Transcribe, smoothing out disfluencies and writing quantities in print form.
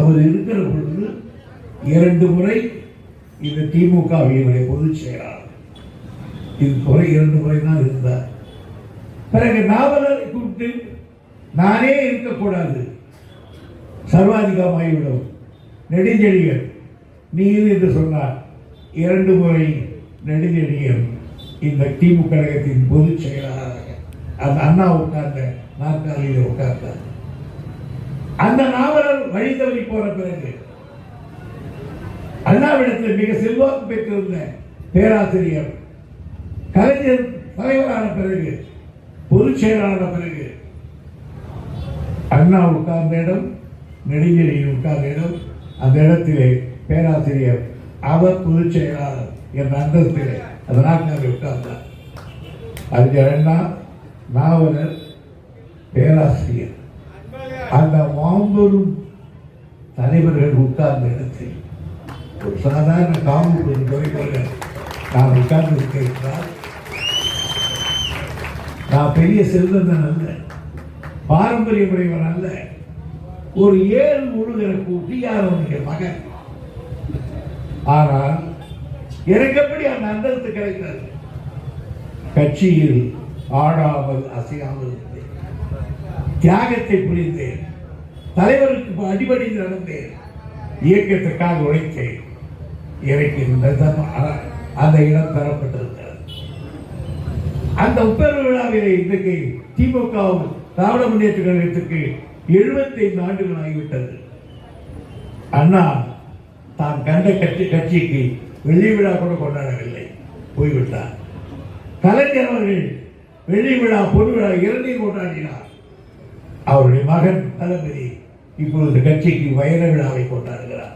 அவர் இருக்கிற பொழுது 2 முறை இந்த திமுகவினுடைய பொதுச் செயலாளர், இது முறை 2 முறை தான் இருந்தார். பிறகு நாவலரை கூப்பிட்டு நானே இருக்கக்கூடாது, சர்வாதிகமாகிவிடும், நெடுஞ்செழியன் நீ என்று சொன்னார். 2 முறை நெடுஞ்செழியன் இந்த திமுக கழகத்தின் பொதுச் செயலாளராக அந்த அண்ணா உட்கார்ந்த நாற்காலியில் உட்கார்ந்தார். அந்த நாவலர் வழி தவறி போன பிறகு அண்ணாவிடத்தில் மிக செல்வாக்கு பெற்றிருந்த பேராசிரியர் கலைஞர் தலைவரான பிறகு, பொதுச் செயலாளர் பிறகு, அண்ணா உட்கார்ந்த இடம், நெடுஞ்செழியன் உட்கார்ந்த இடம், அந்த இடத்திலே பேராசிரியர் அவர் பொதுச் செயலாளர் என்ற அந்தஸ்திலே அந்த நாட்களில் உட்கார்ந்தார். அதுக்கு அண்ணா, நாவலர், பேராசிரியர், அந்த மாபெரும் தலைவர்கள் உட்கார்ந்த இடத்தில் ஒரு சாதாரண காவல்துறை துறைகள் நான் உட்கார்ந்து இருக்கிறார். நான் பெரிய செல்வந்தன் அல்ல, பாரம்பரியமுடையவன் அல்ல, ஒரு 7 முழுகிற குட்டியாரவனுடைய மகன். ஆனால் எனக்கு எப்படி அந்த அந்தஸ்து கிடைத்தது? கட்சியில் ஆடாமல் அசையாமல் இருந்தேன், தியாகத்தை புரிந்தேன், தலைவருக்கு அடிபடிந்து நடந்தேன், இயக்கத்துக்காக உழைத்தேன். எனக்கு அந்த இடம் தரப்பட்டிருக்கிறது. அந்த உப்பேறு விழாவிலே இன்றைக்கு திமுக திராவிட முன்னேற்ற கழகத்துக்கு 75 ஆண்டுகள் ஆகிவிட்டது. அண்ணா தான் கண்ட கட்சிக்கு வெள்ளி விழா கூட கொண்டாடவில்லை, போய்விட்டார். கலைஞர் அவர்கள் வெள்ளி விழா, பொது விழா 2 கொண்டாடினார். அவருடைய மகன் தளபதி இப்பொழுது கட்சிக்கு வைர விழாவை கொண்டாடுகிறார்.